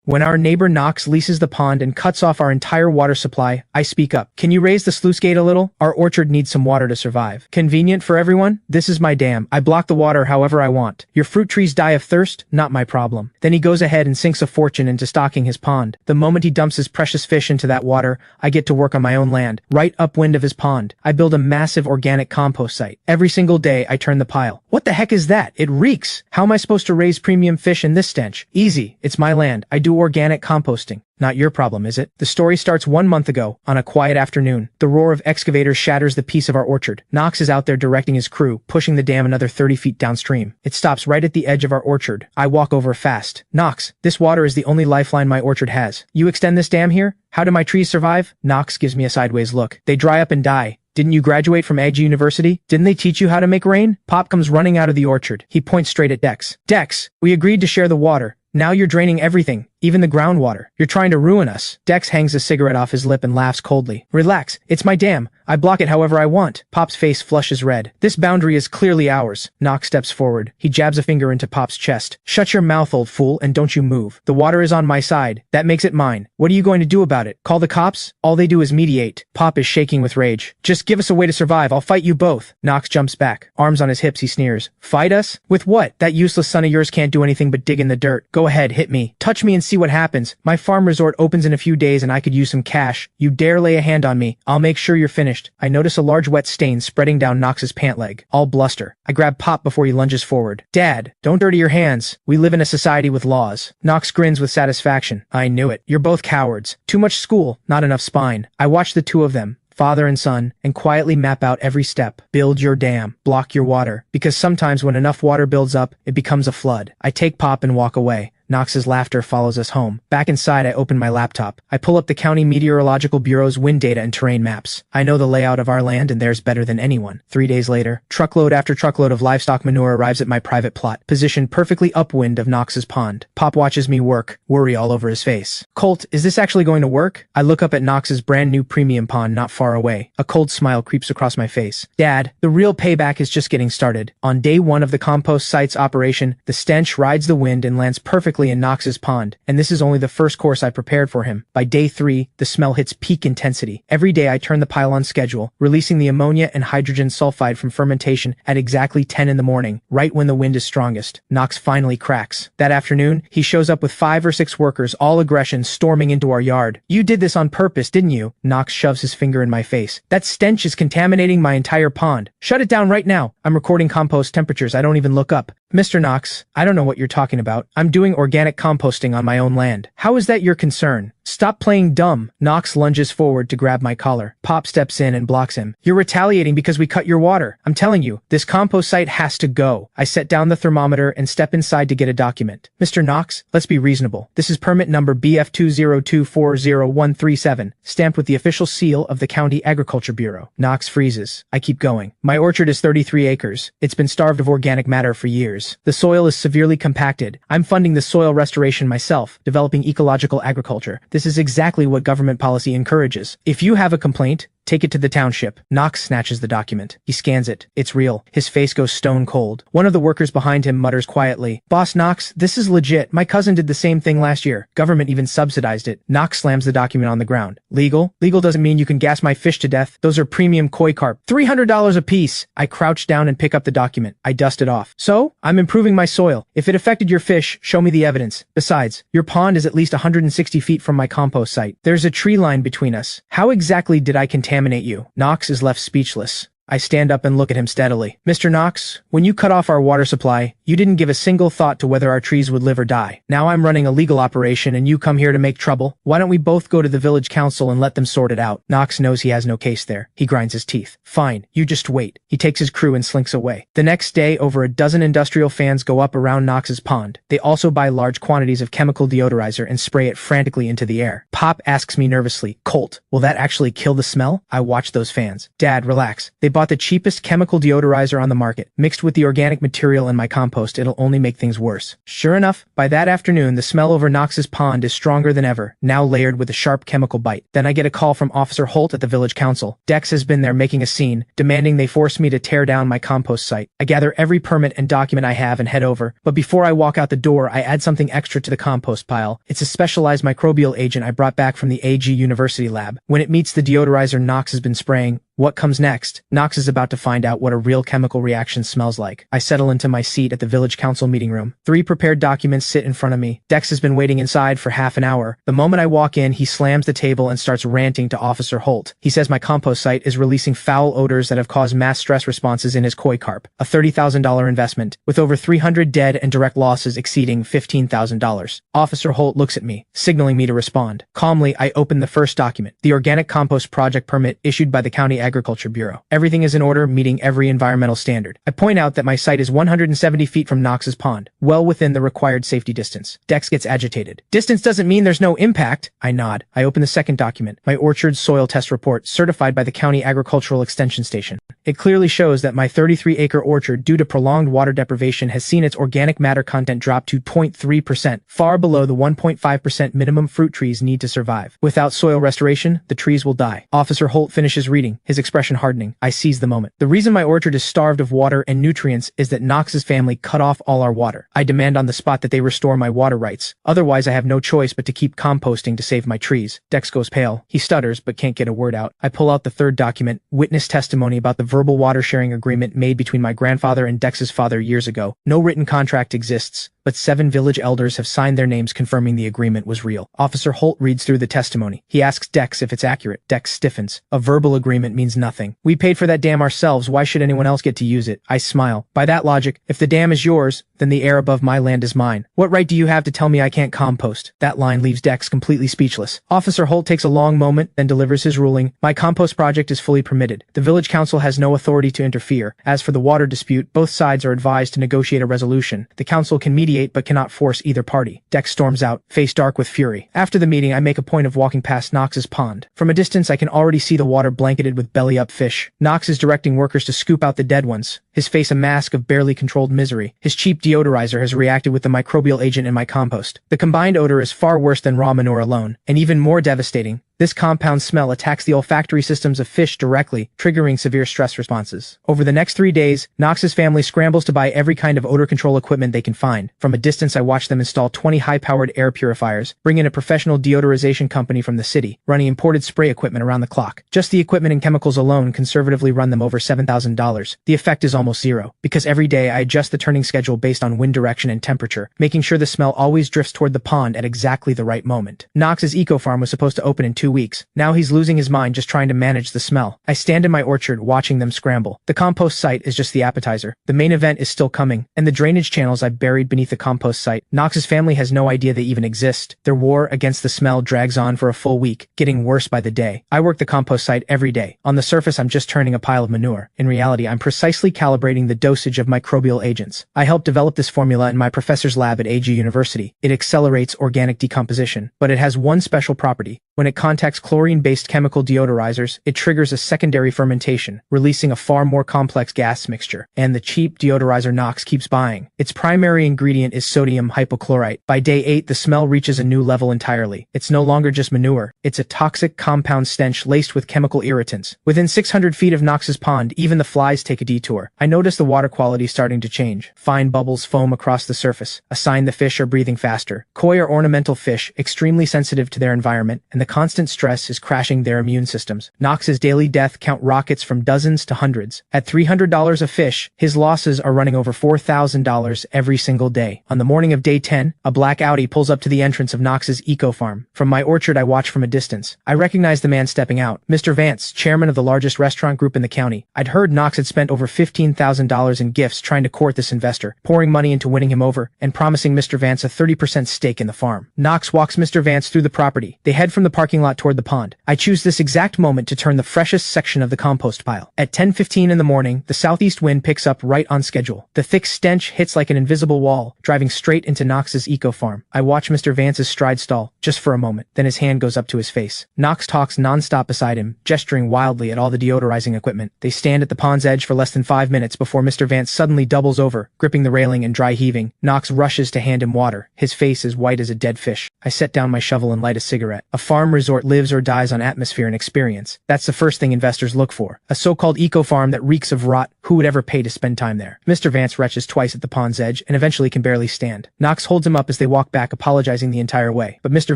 When our neighbor Knox leases the pond and cuts off our entire water supply, I speak up. Can you raise the sluice gate a little? Our orchard needs some water to survive. Convenient for everyone? This is my dam. I block the water however I want. Your fruit trees die of thirst? Not my problem. Then he goes ahead and sinks a fortune into stocking his pond. The moment he dumps his precious fish into that water, I get to work on my own land, right upwind of his pond. I build a massive organic compost site. Every single day I turn the pile. What the heck is that? It reeks. How am I supposed to raise premium fish in this stench? Easy. It's my land. I do organic composting. Not your problem, is it? The story starts 1 month ago, on a quiet afternoon. The roar of excavators shatters the peace of our orchard. Knox is out there directing his crew, pushing the dam another 30 feet downstream. It stops right at the edge of our orchard. I walk over fast. Knox, this water is the only lifeline my orchard has. You extend this dam here? How do my trees survive? Knox gives me a sideways look. They dry up and die. Didn't you graduate from Ag University? Didn't they teach you how to make rain? Pop comes running out of the orchard. He points straight at Dex. Dex, we agreed to share the water. Now you're draining everything, even the groundwater. You're trying to ruin us. Dex hangs a cigarette off his lip and laughs coldly. Relax, it's my dam. I block it however I want. Pop's face flushes red. This boundary is clearly ours. Knox steps forward. He jabs a finger into Pop's chest. Shut your mouth, old fool, and don't you move. The water is on my side. That makes it mine. What are you going to do about it? Call the cops? All they do is mediate. Pop is shaking with rage. Just give us a way to survive. I'll fight you both. Knox jumps back. Arms on his hips, he sneers. Fight us? With what? That useless son of yours can't do anything but dig in the dirt. Go ahead, hit me. Touch me and see what happens. My farm resort opens in a few days and I could use some cash. You dare lay a hand on me, I'll make sure you're finished. I notice a large wet stain spreading down Knox's pant leg. All bluster. I grab Pop before he lunges forward. Dad, don't dirty your hands. We live in a society with laws. Knox grins with satisfaction. I knew it. You're both cowards. Too much school, not enough spine. I watch the two of them, father and son, and quietly map out every step. Build your dam. Block your water. Because sometimes when enough water builds up, it becomes a flood. I take Pop and walk away. Knox's laughter follows us home. Back inside, I open my laptop. I pull up the County Meteorological Bureau's wind data and terrain maps. I know the layout of our land and theirs better than anyone. 3 days later, truckload after truckload of livestock manure arrives at my private plot, positioned perfectly upwind of Knox's pond. Pop watches me work, worry all over his face. Colt, is this actually going to work? I look up at Knox's brand new premium pond not far away. A cold smile creeps across my face. Dad, the real payback is just getting started. On day 1 of the compost site's operation, the stench rides the wind and lands perfectly in Knox's pond, and this is only the first course I prepared for him. By day 3, the smell hits peak intensity. Every day I turn the pile on schedule, releasing the ammonia and hydrogen sulfide from fermentation at exactly 10 in the morning, right when the wind is strongest. Knox finally cracks. That afternoon, he shows up with 5 or 6 workers, all aggression, storming into our yard. You did this on purpose, didn't you? Knox shoves his finger in my face. That stench is contaminating my entire pond. Shut it down right now. I'm recording compost temperatures I don't even look up. Mr. Knox, I don't know what you're talking about. I'm doing organic composting on my own land. How is that your concern? Stop playing dumb. Knox lunges forward to grab my collar. Pop steps in and blocks him. You're retaliating because we cut your water. I'm telling you, this compost site has to go. I set down the thermometer and step inside to get a document. Mr. Knox, let's be reasonable. This is permit number BF202404137, stamped with the official seal of the County Agriculture Bureau. Knox freezes. I keep going. My orchard is 33 acres. It's been starved of organic matter for years. The soil is severely compacted. I'm funding the soil restoration myself, developing ecological agriculture. This is exactly what government policy encourages. If you have a complaint, take it to the township. Knox snatches the document. He scans it. It's real. His face goes stone cold. One of the workers behind him mutters quietly, Boss Knox, this is legit. My cousin did the same thing last year. Government even subsidized it. Knox slams the document on the ground. Legal? Legal doesn't mean you can gas my fish to death. Those are premium koi carp. $300 a piece. I crouch down and pick up the document. I dust it off. So, I'm improving my soil. If it affected your fish, show me the evidence. Besides, your pond is at least 160 feet from my compost site. There's a tree line between us. How exactly did I contaminate you? Knox is left speechless. I stand up and look at him steadily. Mr. Knox, when you cut off our water supply, you didn't give a single thought to whether our trees would live or die. Now I'm running a legal operation and you come here to make trouble. Why don't we both go to the village council and let them sort it out? Knox knows he has no case there. He grinds his teeth. Fine, you just wait. He takes his crew and slinks away. The next day, over a dozen industrial fans go up around Knox's pond. They also buy large quantities of chemical deodorizer and spray it frantically into the air. Pop asks me nervously, Colt, will that actually kill the smell? I watch those fans. Dad, relax. They bought the cheapest chemical deodorizer on the market, mixed with the organic material in my compost compost, it'll only make things worse. Sure enough, by that afternoon, the smell over Knox's pond is stronger than ever, now layered with a sharp chemical bite. Then I get a call from Officer Holt at the village council. Dex has been there making a scene, demanding they force me to tear down my compost site. I gather every permit and document I have and head over, but before I walk out the door, I add something extra to the compost pile. It's a specialized microbial agent I brought back from the AG University lab. When it meets the deodorizer Knox has been spraying, what comes next? Knox is about to find out what a real chemical reaction smells like. I settle into my seat at the village council meeting room. 3 prepared documents sit in front of me. Dex has been waiting inside for half an hour. The moment I walk in, he slams the table and starts ranting to Officer Holt. He says my compost site is releasing foul odors that have caused mass stress responses in his 𝐒𝐽 a $30,000 investment, with over 300 dead and direct losses exceeding $15,000. Officer Holt looks at me, signaling me to respond. Calmly, I open the first document, the Organic Compost Project Permit issued by the County Agriculture Bureau. Everything is in order, meeting every environmental standard. I point out that my site is 170 feet from Knox's pond, well within the required safety distance. Dex gets agitated. Distance doesn't mean there's no impact. I nod. I open the second document, my orchard soil test report, certified by the County Agricultural Extension Station. It clearly shows that my 33-acre orchard, due to prolonged water deprivation, has seen its organic matter content drop to 0.3%, far below the 1.5% minimum fruit trees need to survive. Without soil restoration, the trees will die. Officer Holt finishes reading, his expression hardening. I seize the moment. The reason my orchard is starved of water and nutrients is that Knox's family cut off all our water. I demand on the spot that they restore my water rights. Otherwise, I have no choice but to keep composting to save my trees. Dex goes pale. He stutters, but can't get a word out. I pull out the third document, witness testimony about the verbal water sharing agreement made between my grandfather and Dex's father years ago. No written contract exists, but 7 village elders have signed their names confirming the agreement was real. Officer Holt reads through the testimony. He asks Dex if it's accurate. Dex stiffens. A verbal agreement means nothing. We paid for that dam ourselves. Why should anyone else get to use it? I smile. By that logic, if the dam is yours, then the air above my land is mine. What right do you have to tell me I can't compost? That line leaves Dex completely speechless. Officer Holt takes a long moment, then delivers his ruling. My compost project is fully permitted. The village council has no authority to interfere. As for the water dispute, both sides are advised to negotiate a resolution. The council can mediate but cannot force either party. Dex storms out, face dark with fury. After the meeting, I make a point of walking past Knox's pond. From a distance, I can already see the water blanketed with belly-up fish. Knox is directing workers to scoop out the dead ones, his face a mask of barely controlled misery. His cheap deodorizer has reacted with the microbial agent in my compost. The combined odor is far worse than raw manure alone, and even more devastating. This compound smell attacks the olfactory systems of fish directly, triggering severe stress responses. Over the next 3 days, Knox's family scrambles to buy every kind of odor control equipment they can find. From a distance, I watch them install 20 high-powered air purifiers, bring in a professional deodorization company from the city, running imported spray equipment around the clock. Just the equipment and chemicals alone conservatively run them over $7,000. The effect is almost zero, because every day I adjust the turning schedule based on wind direction and temperature, making sure the smell always drifts toward the pond at exactly the right moment. Knox's eco farm was supposed to open in 2 weeks. Now he's losing his mind just trying to manage the smell. I stand in my orchard watching them scramble. The compost site is just the appetizer. The main event is still coming, and the drainage channels I've buried beneath the compost site. Knox's family has no idea they even exist. Their war against the smell drags on for a full week, getting worse by the day. I work the compost site every day. On the surface, I'm just turning a pile of manure. In reality, I'm precisely calibrating the dosage of microbial agents. I helped develop this formula in my professor's lab at AG University. It accelerates organic decomposition, but it has one special property. When it contacts chlorine-based chemical deodorizers, it triggers a secondary fermentation, releasing a far more complex gas mixture, and the cheap deodorizer Knox keeps buying. Its primary ingredient is sodium hypochlorite. By day 8, the smell reaches a new level entirely. It's no longer just manure. It's a toxic compound stench laced with chemical irritants. Within 600 feet of Knox's pond, even the flies take a detour. I notice the water quality starting to change. Fine bubbles foam across the surface, a sign the fish are breathing faster. Koi are ornamental fish, extremely sensitive to their environment, and the constant stress is crashing their immune systems. Knox's daily death count rockets from dozens to hundreds. At $300 a fish, his losses are running over $4,000 every single day. On the morning of day 10, a black Audi pulls up to the entrance of Knox's eco farm. From my orchard, I watch from a distance. I recognize the man stepping out, Mr. Vance, chairman of the largest restaurant group in the county. I'd heard Knox had spent over $15,000 in gifts trying to court this investor, pouring money into winning him over, and promising Mr. Vance a 30% stake in the farm. Knox walks Mr. Vance through the property. They head from the parking lot toward the pond. I choose this exact moment to turn the freshest section of the compost pile. At 10:15 in the morning, the southeast wind picks up right on schedule. The thick stench hits like an invisible wall, driving straight into Knox's eco farm. I watch Mr. Vance's stride stall, just for a moment, then his hand goes up to his face. Knox talks nonstop beside him, gesturing wildly at all the deodorizing equipment. They stand at the pond's edge for less than 5 minutes before Mr. Vance suddenly doubles over, gripping the railing and dry heaving. Knox rushes to hand him water, his face as white as a dead fish. I set down my shovel and light a cigarette. A farm resort lives or dies on atmosphere and experience. That's the first thing investors look for. A so-called eco-farm that reeks of rot. Who would ever pay to spend time there? Mr. Vance retches twice at the pond's edge and eventually can barely stand. Knox holds him up as they walk back, apologizing the entire way. But Mr.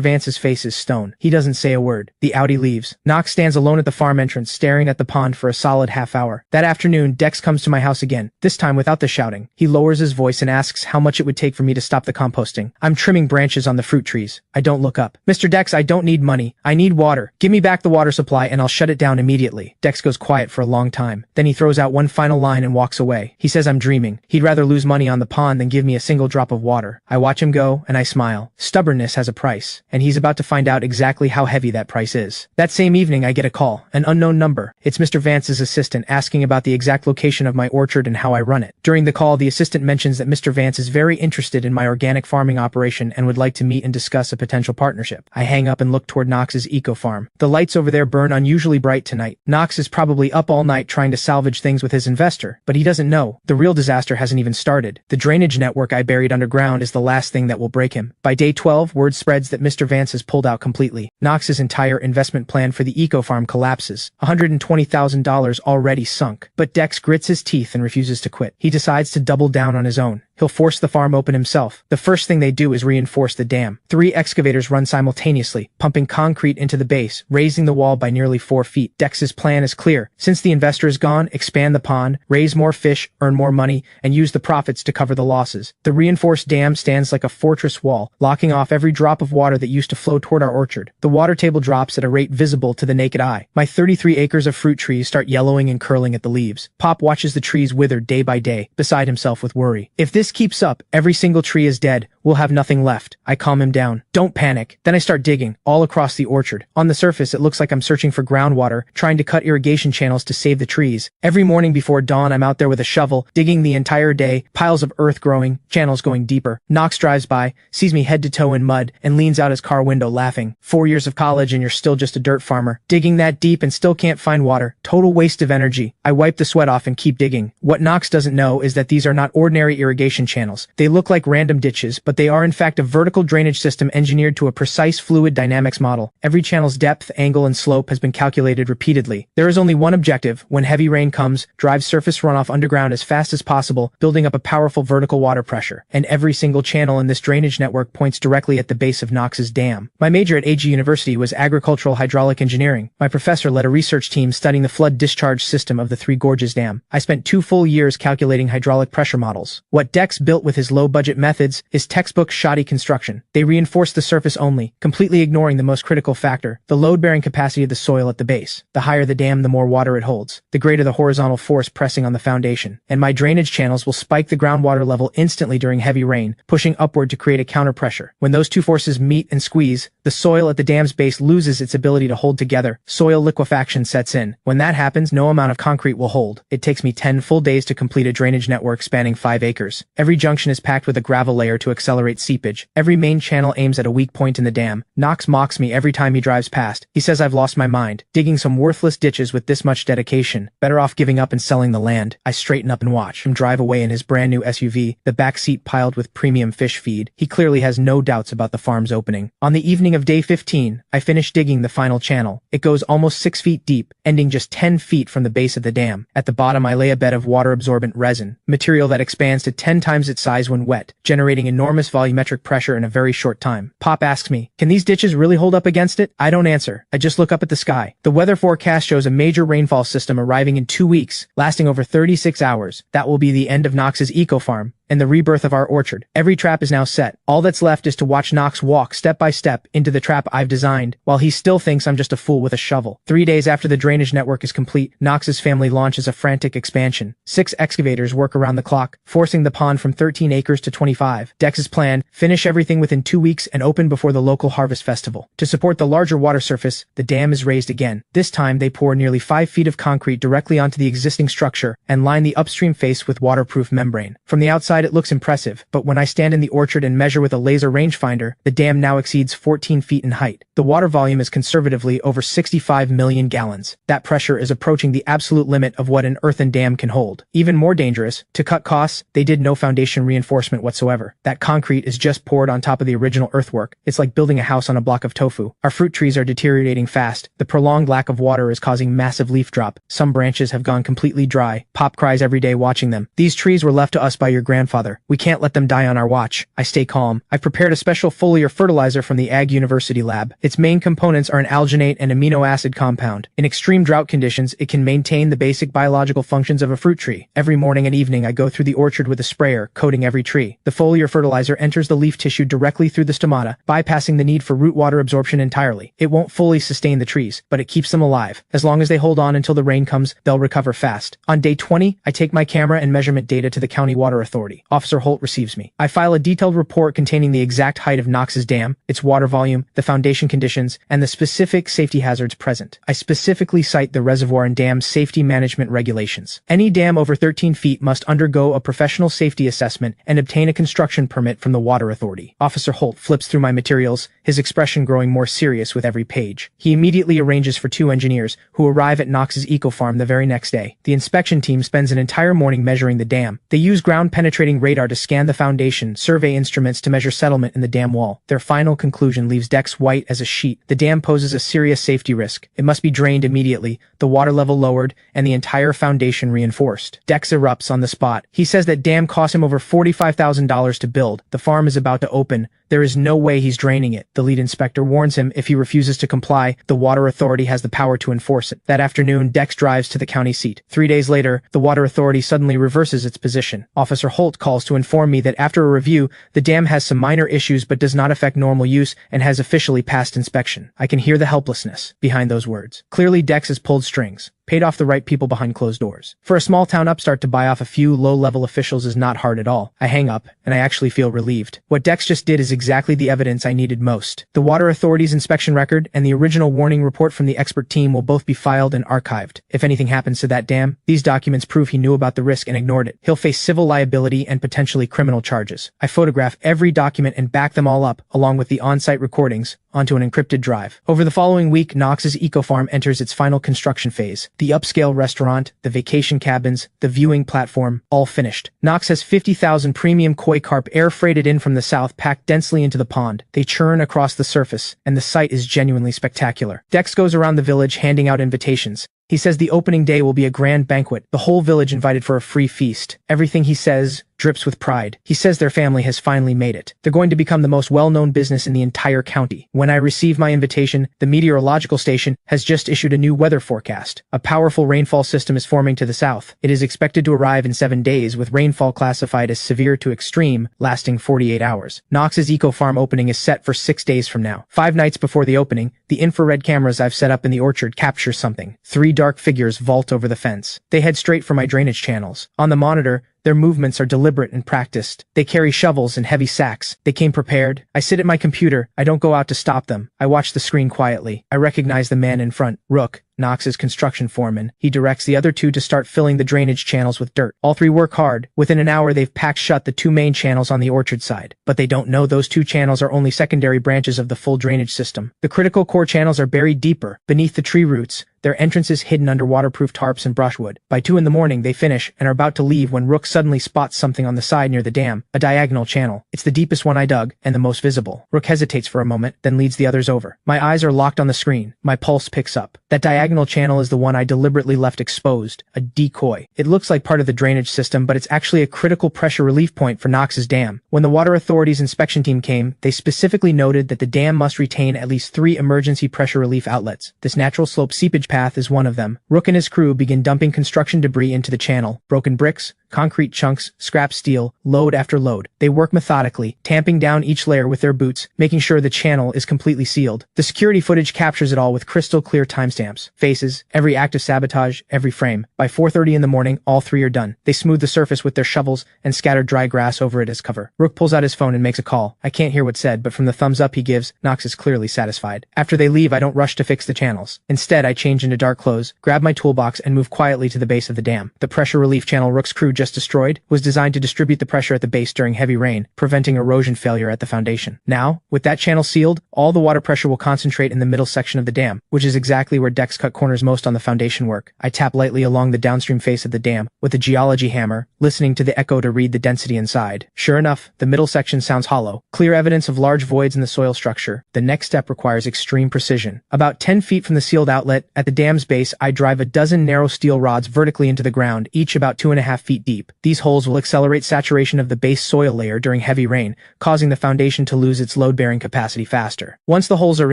Vance's face is stone. He doesn't say a word. The Audi leaves. Knox stands alone at the farm entrance, staring at the pond for a solid half hour. That afternoon, Dex comes to my house again, this time without the shouting. He lowers his voice and asks how much it would take for me to stop the composting. I'm trimming branches on the fruit trees. I don't look up. Mr. Dex, I don't need money. I need water. Give me back the water supply and I'll shut it down immediately. Dex goes quiet for a long time. Then he throws out one final line and walks away. He says I'm dreaming. He'd rather lose money on the pond than give me a single drop of water. I watch him go and I smile. Stubbornness has a price, and he's about to find out exactly how heavy that price is. That same evening I get a call, an unknown number. It's Mr. Vance's assistant asking about the exact location of my orchard and how I run it. During the call, the assistant mentions that Mr. Vance is very interested in my organic farming operation and would like to meet and discuss a potential partnership. I hang up and look toward Knox's eco farm. The lights over there burn unusually bright tonight. Knox is probably up all night trying to salvage things with his investor, but he doesn't know. The real disaster hasn't even started. The drainage network I buried underground is the last thing that will break him. By day 12, word spreads that Mr. Vance has pulled out completely. Knox's entire investment plan for the eco farm collapses. $120,000 already sunk. But Dex grits his teeth and refuses to quit. He decides to double down on his own. He'll force the farm open himself. The first thing they do is reinforce the dam. 3 excavators run simultaneously, pumping concrete into the base, raising the wall by nearly 4 feet. Dex's plan is clear. Since the investor is gone, expand the pond, raise more fish, earn more money, and use the profits to cover the losses. The reinforced dam stands like a fortress wall, locking off every drop of water that used to flow toward our orchard. The water table drops at a rate visible to the naked eye. My 33 acres of fruit trees start yellowing and curling at the leaves. Pop watches the trees wither day by day, beside himself with worry. If this keeps up, every single tree is dead. We'll have nothing left. I calm him down. Don't panic. Then I start digging, all across the orchard. On the surface, it looks like I'm searching for groundwater, trying to cut irrigation channels to save the trees. Every morning before dawn, I'm out there with a shovel, digging the entire day, piles of earth growing, channels going deeper. Knox drives by, sees me head to toe in mud, and leans out his car window laughing. 4 years of college and you're still just a dirt farmer. Digging that deep and still can't find water. Total waste of energy. I wipe the sweat off and keep digging. What Knox doesn't know is that these are not ordinary irrigation channels. They look like random ditches, but they are in fact a vertical drainage system engineered to a precise fluid dynamics model. Every channel's depth, angle, and slope has been calculated repeatedly. There is only one objective: when heavy rain comes, drive surface runoff underground as fast as possible, building up a powerful vertical water pressure. And every single channel in this drainage network points directly at the base of Knox's dam. My major at AG University was agricultural hydraulic engineering. My professor led a research team studying the flood discharge system of the Three Gorges Dam. I spent 2 full years calculating hydraulic pressure models. What Dex built with his low-budget methods is textbook shoddy construction. They reinforce the surface only, completely ignoring the most critical factor, the load-bearing capacity of the soil at the base. The higher the dam, the more water it holds, the greater the horizontal force pressing on the foundation. And my drainage channels will spike the groundwater level instantly during heavy rain, pushing upward to create a counterpressure. When those two forces meet and squeeze, the soil at the dam's base loses its ability to hold together. Soil liquefaction sets in. When that happens, no amount of concrete will hold. It takes me 10 full days to complete a drainage network spanning 5 acres. Every junction is packed with a gravel layer to accelerate seepage. Every main channel aims at a weak point in the dam. Knox mocks me every time he drives past. He says I've lost my mind, digging some worthless ditches with this much dedication. Better off giving up and selling the land. I straighten up and watch him drive away in his brand new SUV, the back seat piled with premium fish feed. He clearly has no doubts about the farm's opening. On the evening of day 15, I finish digging the final channel. It goes almost 6 feet deep, ending just 10 feet from the base of the dam. At the bottom, I lay a bed of water-absorbent resin, material that expands to 10 times its size when wet, generating enormous volumetric pressure in a very short time. Pop asks me, "Can these ditches really hold up against it?" I don't answer. I just look up at the sky. The weather forecast shows a major rainfall system arriving in 2 weeks, lasting over 36 hours. That will be the end of Knox's eco farm. and the rebirth of our orchard. Every trap is now set. All that's left is to watch Knox walk step by step into the trap I've designed, while he still thinks I'm just a fool with a shovel. 3 days after the drainage network is complete, Knox's family launches a frantic expansion. 6 excavators work around the clock, forcing the pond from 13 acres to 25. Dex's plan: finish everything within 2 weeks and open before the local harvest festival. To support the larger water surface, the dam is raised again. This time they pour nearly 5 feet of concrete directly onto the existing structure and line the upstream face with waterproof membrane. From the outside it looks impressive, but when I stand in the orchard and measure with a laser rangefinder, the dam now exceeds 14 feet in height. The water volume is conservatively over 65 million gallons. That pressure is approaching the absolute limit of what an earthen dam can hold. Even more dangerous, to cut costs, they did no foundation reinforcement whatsoever. That concrete is just poured on top of the original earthwork. It's like building a house on a block of tofu. Our fruit trees are deteriorating fast. The prolonged lack of water is causing massive leaf drop. Some branches have gone completely dry. Pop cries every day watching them. These trees were left to us by your grandfather. We can't let them die on our watch. I stay calm. I've prepared a special foliar fertilizer from the Ag University lab. Its main components are an alginate and amino acid compound. In extreme drought conditions, it can maintain the basic biological functions of a fruit tree. Every morning and evening I go through the orchard with a sprayer, coating every tree. The foliar fertilizer enters the leaf tissue directly through the stomata, bypassing the need for root water absorption entirely. It won't fully sustain the trees, but it keeps them alive. As long as they hold on until the rain comes, they'll recover fast. On day 20, I take my camera and measurement data to the county water authority. Officer Holt receives me. I file a detailed report containing the exact height of Knox's dam, its water volume, the foundation conditions, and the specific safety hazards present. I specifically cite the reservoir and dam safety management regulations. Any dam over 13 feet must undergo a professional safety assessment and obtain a construction permit from the water authority. Officer Holt flips through my materials, his expression growing more serious with every page. He immediately arranges for 2 engineers, who arrive at Knox's eco farm the very next day. The inspection team spends an entire morning measuring the dam. They use ground-penetrating radar to scan the foundation, survey instruments to measure settlement in the dam wall. Their final conclusion leaves Dex white as a sheet. The dam poses a serious safety risk. It must be drained immediately, the water level lowered, and the entire foundation reinforced. Dex erupts on the spot. He says that dam cost him over $45,000 to build. The farm is about to open. There is no way he's draining it. The lead inspector warns him if he refuses to comply, the water authority has the power to enforce it. That afternoon, Dex drives to the county seat. 3 days later, the water authority suddenly reverses its position. Officer Holt calls to inform me that after a review, the dam has some minor issues but does not affect normal use and has officially passed inspection. I can hear the helplessness behind those words. Clearly Dex has pulled strings, paid off the right people behind closed doors. For a small town upstart to buy off a few low-level officials is not hard at all. I hang up, and I actually feel relieved. What Dex just did is exactly the evidence I needed most. The water authority's inspection record and the original warning report from the expert team will both be filed and archived. If anything happens to that dam, these documents prove he knew about the risk and ignored it. He'll face civil liability and potentially criminal charges. I photograph every document and back them all up, along with the on-site recordings, onto an encrypted drive. Over the following week, Knox's eco farm enters its final construction phase. The upscale restaurant, the vacation cabins, the viewing platform, all finished. Knox has 50,000 premium koi carp air freighted in from the south packed densely into the pond. They churn across the surface, and the sight is genuinely spectacular. Dex goes around the village handing out invitations. He says the opening day will be a grand banquet, the whole village invited for a free feast. Everything he says drips with pride. He says their family has finally made it. They're going to become the most well-known business in the entire county. When I receive my invitation, the meteorological station has just issued a new weather forecast. A powerful rainfall system is forming to the south. It is expected to arrive in 7 days, with rainfall classified as severe to extreme, lasting 48 hours. Knox's eco farm opening is set for 6 days from now. 5 nights before the opening, the infrared cameras I've set up in the orchard capture something. 3 dark figures vault over the fence. They head straight for my drainage channels. On the monitor, their movements are deliberate and practiced. They carry shovels and heavy sacks. They came prepared. I sit at my computer. I don't go out to stop them. I watch the screen quietly. I recognize the man in front, Rook, Knox's construction foreman. He directs the other 2 to start filling the drainage channels with dirt. All 3 work hard. Within an hour, they've packed shut the 2 main channels on the orchard side. But they don't know those 2 channels are only secondary branches of the full drainage system. The critical core channels are buried deeper, beneath the tree roots, their entrances hidden under waterproof tarps and brushwood. By 2 in the morning, they finish and are about to leave when Rook suddenly spots something on the side near the dam, a diagonal channel. It's the deepest one I dug, and the most visible. Rook hesitates for a moment, then leads the others over. My eyes are locked on the screen. My pulse picks up. That diagonal channel is the one I deliberately left exposed, a decoy. It looks like part of the drainage system, but it's actually a critical pressure relief point for Knox's dam. When the water authority's inspection team came, they specifically noted that the dam must retain at least 3 emergency pressure relief outlets. This natural slope seepage path is one of them. Rook and his crew begin dumping construction debris into the channel. Broken bricks, concrete chunks, scrap steel, load after load. They work methodically, tamping down each layer with their boots, making sure the channel is completely sealed. The security footage captures it all with crystal clear timestamps, faces, every act of sabotage, every frame. By 4:30 in the morning, all three are done. They smooth the surface with their shovels and scatter dry grass over it as cover. Rook pulls out his phone and makes a call. I can't hear what's said, but from the thumbs up he gives, Knox is clearly satisfied. After they leave, I don't rush to fix the channels. Instead, I change into dark clothes, grab my toolbox, and move quietly to the base of the dam. The pressure relief channel Rook's crew just destroyed was designed to distribute the pressure at the base during heavy rain, preventing erosion failure at the foundation. Now, with that channel sealed, all the water pressure will concentrate in the middle section of the dam, which is exactly where Dex cut corners most on the foundation work. I tap lightly along the downstream face of the dam with a geology hammer, listening to the echo to read the density inside. Sure enough, the middle section sounds hollow, clear evidence of large voids in the soil structure. The next step requires extreme precision. About 10 feet from the sealed outlet, at the dam's base, I drive a dozen narrow steel rods vertically into the ground, each about 2.5 feet deep. These holes will accelerate saturation of the base soil layer during heavy rain, causing the foundation to lose its load-bearing capacity faster. Once the holes are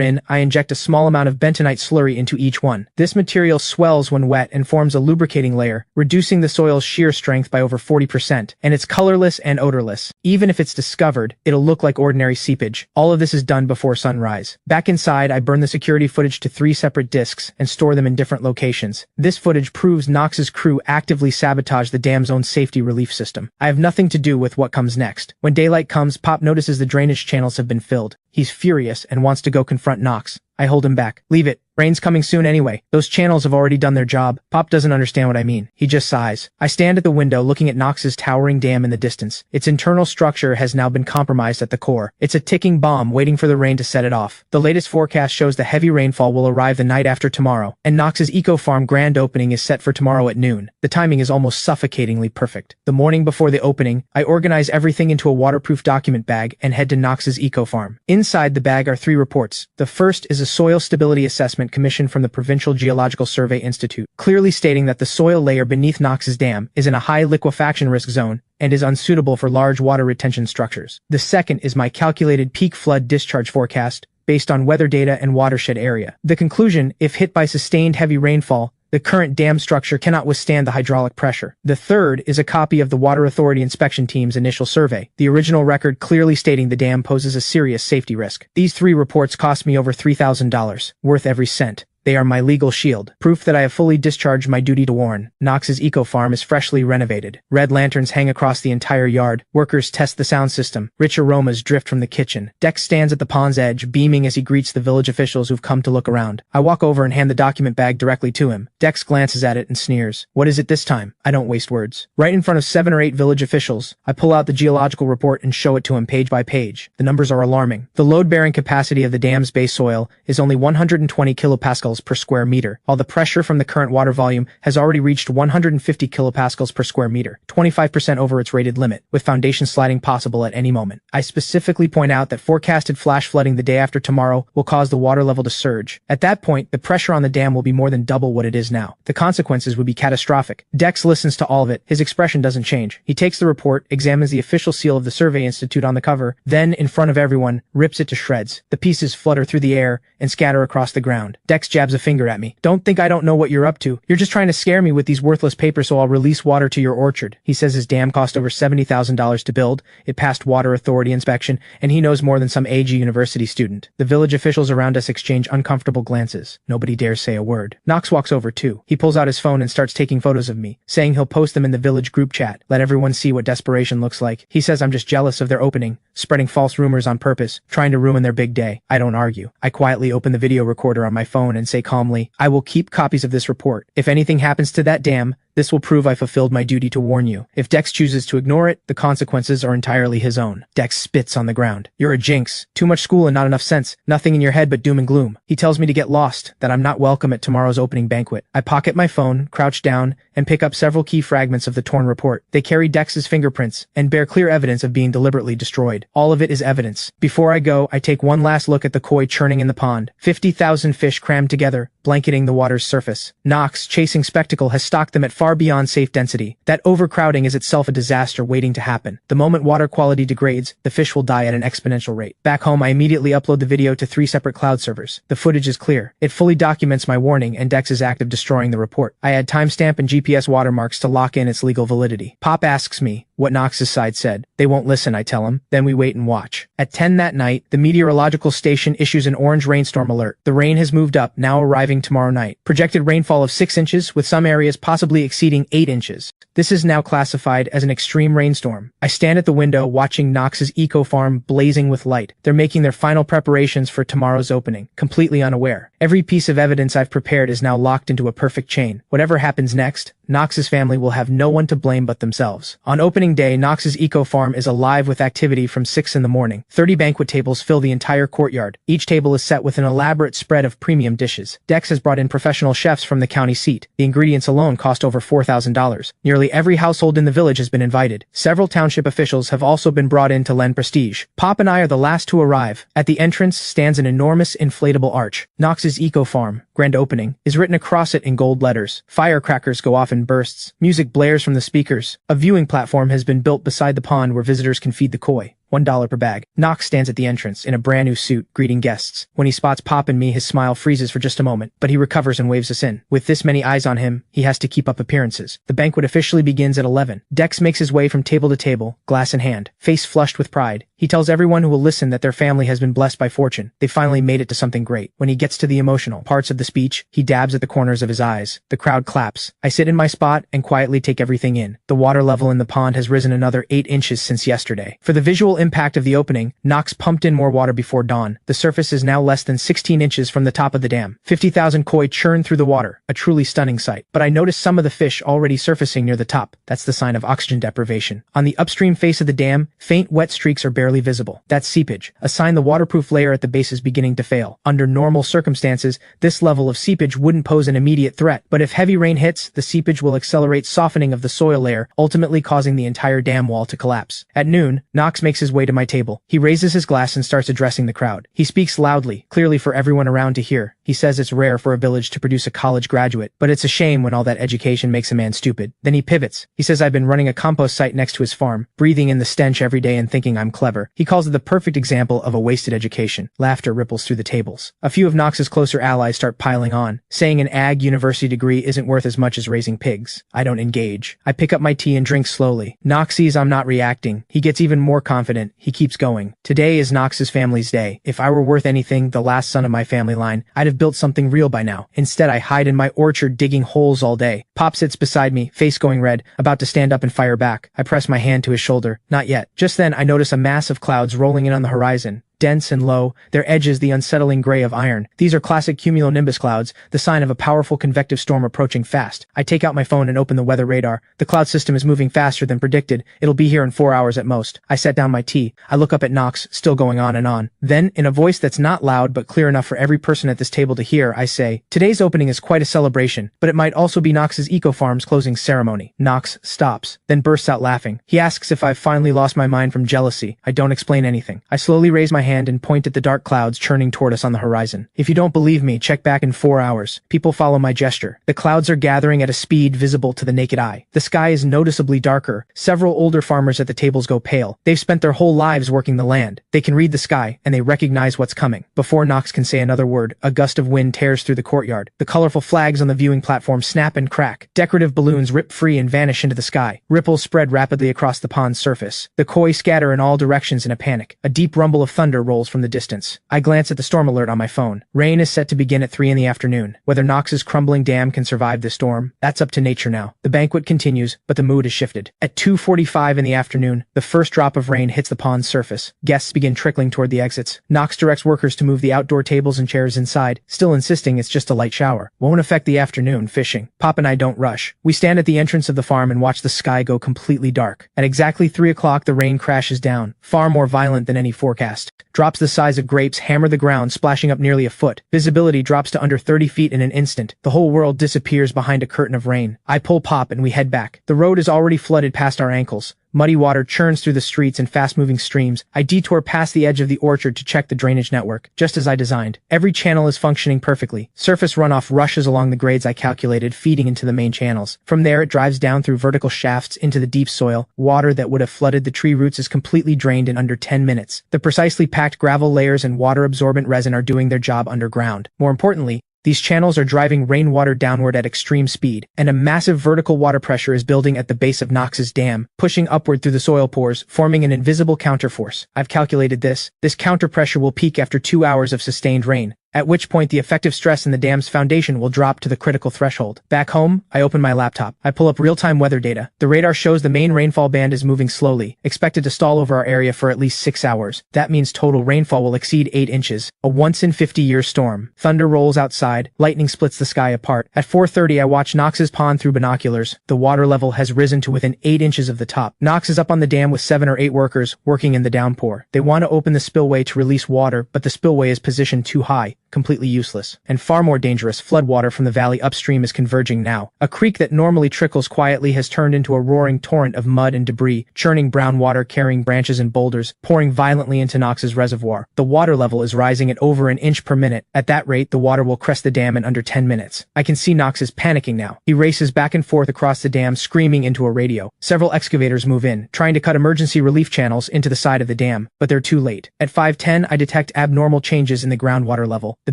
in, I inject a small amount of bentonite slurry into each one. This material swells when wet and forms a lubricating layer, reducing the soil's shear strength by over 40%, and it's colorless and odorless. Even if it's discovered, it'll look like ordinary seepage. All of this is done before sunrise. Back inside, I burn the security footage to 3 separate disks and store them in different locations. This footage proves Knox's crew actively sabotaged the dam's own safety relief system. I have nothing to do with what comes next. When daylight comes, Pop notices the drainage channels have been filled. He's furious and wants to go confront Knox. I hold him back. Leave it. Rain's coming soon anyway. Those channels have already done their job. Pop doesn't understand what I mean. He just sighs. I stand at the window looking at Knox's towering dam in the distance. Its internal structure has now been compromised at the core. It's a ticking bomb waiting for the rain to set it off. The latest forecast shows the heavy rainfall will arrive the night after tomorrow, and Knox's eco farm grand opening is set for tomorrow at noon. The timing is almost suffocatingly perfect. The morning before the opening, I organize everything into a waterproof document bag and head to Knox's eco farm. Inside the bag are 3 reports. The first is a soil stability assessment commissioned from the Provincial Geological Survey Institute, clearly stating that the soil layer beneath Knox's dam is in a high liquefaction risk zone and is unsuitable for large water retention structures. The second is my calculated peak flood discharge forecast, based on weather data and watershed area. The conclusion, if hit by sustained heavy rainfall, the current dam structure cannot withstand the hydraulic pressure. The third is a copy of the Water Authority inspection team's initial survey, the original record clearly stating the dam poses a serious safety risk. These 3 reports cost me over $3,000, worth every cent. They are my legal shield, proof that I have fully discharged my duty to warn. Knox's eco farm is freshly renovated. Red lanterns hang across the entire yard. Workers test the sound system. Rich aromas drift from the kitchen. Dex stands at the pond's edge, beaming as he greets the village officials who've come to look around. I walk over and hand the document bag directly to him. Dex glances at it and sneers. What is it this time? I don't waste words. Right in front of 7 or 8 village officials, I pull out the geological report and show it to him page by page. The numbers are alarming. The load-bearing capacity of the dam's base soil is only 120 kilopascals per square meter, while the pressure from the current water volume has already reached 150 kilopascals per square meter, 25% over its rated limit, with foundation sliding possible at any moment. I specifically point out that forecasted flash flooding the day after tomorrow will cause the water level to surge. At that point, the pressure on the dam will be more than double what it is now. The consequences would be catastrophic. Dex listens to all of it. His expression doesn't change. He takes the report, examines the official seal of the Survey Institute on the cover, then, in front of everyone, rips it to shreds. The pieces flutter through the air and scatter across the ground. Dex jabs a finger at me. Don't think I don't know what you're up to. You're just trying to scare me with these worthless papers so I'll release water to your orchard. He says his dam cost over $70,000 to build, it passed Water Authority inspection, and he knows more than some AG University student. The village officials around us exchange uncomfortable glances. Nobody dares say a word. Knox walks over too. He pulls out his phone and starts taking photos of me, saying he'll post them in the village group chat, let everyone see what desperation looks like. He says I'm just jealous of their opening, spreading false rumors on purpose, trying to ruin their big day. I don't argue. I quietly open the video recorder on my phone and say calmly, I will keep copies of this report. If anything happens to that dam, this will prove I fulfilled my duty to warn you. If Dex chooses to ignore it, the consequences are entirely his own. Dex spits on the ground. You're a jinx. Too much school and not enough sense. Nothing in your head but doom and gloom. He tells me to get lost, that I'm not welcome at tomorrow's opening banquet. I pocket my phone, crouch down, and pick up several key fragments of the torn report. They carry Dex's fingerprints and bear clear evidence of being deliberately destroyed. All of it is evidence. Before I go, I take one last look at the koi churning in the pond. 50,000 fish crammed together, blanketing the water's surface. Knox, chasing spectacle, has stocked them at far far beyond safe density. That overcrowding is itself a disaster waiting to happen. The moment water quality degrades, the fish will die at an exponential rate. Back home, I immediately upload the video to 3 separate cloud servers. The footage is clear. It fully documents my warning and Dex is active destroying the report. I add timestamp and GPS watermarks to lock in its legal validity. Pop asks me what Knox's side said. They won't listen, I tell him. Then we wait and watch. At 10 that night, the meteorological station issues an orange rainstorm alert. The rain has moved up, now arriving tomorrow night. Projected rainfall of 6 inches, with some areas possibly exceeding 8 inches. This is now classified as an extreme rainstorm. I stand at the window watching Knox's eco farm blazing with light. They're making their final preparations for tomorrow's opening, completely unaware. Every piece of evidence I've prepared is now locked into a perfect chain. Whatever happens next, Knox's family will have no one to blame but themselves. On opening day, Knox's eco farm is alive with activity from 6 in the morning. 30 banquet tables fill the entire courtyard. Each table is set with an elaborate spread of premium dishes. Dex has brought in professional chefs from the county seat. The ingredients alone cost over $4,000. Nearly every household in the village has been invited. Several township officials have also been brought in to lend prestige. Pop and I are the last to arrive. At the entrance stands an enormous inflatable arch. Knox's eco farm, grand opening, is written across it in gold letters. Firecrackers go off in bursts. Music blares from the speakers. A viewing platform has been built beside the pond where visitors can feed the koi. $1 per bag. Knox stands at the entrance, in a brand new suit, greeting guests. When he spots Pop and me, his smile freezes for just a moment, but he recovers and waves us in. With this many eyes on him, he has to keep up appearances. The banquet officially begins at 11. Dex makes his way from table to table, glass in hand, face flushed with pride. He tells everyone who will listen that their family has been blessed by fortune. They finally made it to something great. When he gets to the emotional parts of the speech, he dabs at the corners of his eyes. The crowd claps. I sit in my spot and quietly take everything in. The water level in the pond has risen another 8 inches since yesterday. For the visual impact of the opening, Knox pumped in more water before dawn. The surface is now less than 16 inches from the top of the dam. 50,000 koi churn through the water, a truly stunning sight. But I notice some of the fish already surfacing near the top. That's the sign of oxygen deprivation. On the upstream face of the dam, faint wet streaks are barely visible. That's seepage, a sign the waterproof layer at the base is beginning to fail. Under normal circumstances, this level of seepage wouldn't pose an immediate threat, but if heavy rain hits, the seepage will accelerate softening of the soil layer, ultimately causing the entire dam wall to collapse. At noon, Knox makes his way to my table. He raises his glass and starts addressing the crowd. He speaks loudly, clearly for everyone around to hear. He says it's rare for a village to produce a college graduate, but it's a shame when all that education makes a man stupid. Then he pivots. He says I've been running a compost site next to his farm, breathing in the stench every day and thinking I'm clever. He calls it the perfect example of a wasted education. Laughter ripples through the tables. A few of Knox's closer allies start piling on, saying an ag university degree isn't worth as much as raising pigs. I don't engage. I pick up my tea and drink slowly. Knox sees I'm not reacting. He gets even more confident. He keeps going. Today is Knox's family's day. If I were worth anything, the last son of my family line, I'd have built something real by now. Instead, I hide in my orchard digging holes all day. Pop sits beside me, face going red, about to stand up and fire back. I press my hand to his shoulder. Not yet. Just then, I notice a mass of clouds rolling in on the horizon. Dense and low, their edges the unsettling gray of iron. These are classic cumulonimbus clouds, the sign of a powerful convective storm approaching fast. I take out my phone and open the weather radar. The cloud system is moving faster than predicted. It'll be here in 4 hours at most. I set down my tea. I look up at Knox, still going on and on. Then, in a voice that's not loud but clear enough for every person at this table to hear, I say, today's opening is quite a celebration, but it might also be Knox's eco farm's closing ceremony. Knox stops, then bursts out laughing. He asks if I've finally lost my mind from jealousy. I don't explain anything. I slowly raise my hand and point at the dark clouds churning toward us on the horizon. If you don't believe me, check back in 4 hours. People follow my gesture. The clouds are gathering at a speed visible to the naked eye. The sky is noticeably darker. Several older farmers at the tables go pale. They've spent their whole lives working the land. They can read the sky, and they recognize what's coming. Before Knox can say another word, a gust of wind tears through the courtyard. The colorful flags on the viewing platform snap and crack. Decorative balloons rip free and vanish into the sky. Ripples spread rapidly across the pond's surface. The koi scatter in all directions in a panic. A deep rumble of thunder rolls from the distance. I glance at the storm alert on my phone. Rain is set to begin at 3 in the afternoon. Whether Knox's crumbling dam can survive the storm, that's up to nature now. The banquet continues, but the mood has shifted. At 2:45 in the afternoon, the first drop of rain hits the pond's surface. Guests begin trickling toward the exits. Knox directs workers to move the outdoor tables and chairs inside, still insisting it's just a light shower. Won't affect the afternoon fishing. Pop and I don't rush. We stand at the entrance of the farm and watch the sky go completely dark. At exactly 3 o'clock, the rain crashes down, far more violent than any forecast. Drops the size of grapes hammer the ground, splashing up nearly a foot. Visibility drops to under 30 feet in an instant. The whole world disappears behind a curtain of rain. I pull Pop and we head back. The road is already flooded past our ankles. Muddy water churns through the streets in fast-moving streams. I detour past the edge of the orchard to check the drainage network, just as I designed. Every channel is functioning perfectly. Surface runoff rushes along the grades I calculated, feeding into the main channels. From there, it drives down through vertical shafts into the deep soil. Water that would have flooded the tree roots is completely drained in under 10 minutes. The precisely packed gravel layers and water-absorbent resin are doing their job underground. More importantly, these channels are driving rainwater downward at extreme speed, and a massive vertical water pressure is building at the base of 𝐒𝐽𝐻's dam, pushing upward through the soil pores, forming an invisible counterforce. I've calculated this. This counterpressure will peak after 2 hours of sustained rain, at which point the effective stress in the dam's foundation will drop to the critical threshold. Back home, I open my laptop. I pull up real-time weather data. The radar shows the main rainfall band is moving slowly, expected to stall over our area for at least 6 hours. That means total rainfall will exceed 8 inches, a once-in-50-year storm. Thunder rolls outside, lightning splits the sky apart. At 4:30, I watch 𝐒𝐻's pond through binoculars. The water level has risen to within 8 inches of the top. 𝐒𝐻 is up on the dam with 7 or 8 workers, working in the downpour. They want to open the spillway to release water, but the spillway is positioned too high, completely useless. And far more dangerous, floodwater from the valley upstream is converging now. A creek that normally trickles quietly has turned into a roaring torrent of mud and debris, churning brown water carrying branches and boulders, pouring violently into 𝐒𝐻's reservoir. The water level is rising at over an inch per minute. At that rate, the water will crest the dam in under 10 minutes. I can see 𝐒𝐻 is panicking now. He races back and forth across the dam, screaming into a radio. Several excavators move in, trying to cut emergency relief channels into the side of the dam, but they're too late. At 5:10, I detect abnormal changes in the groundwater level. The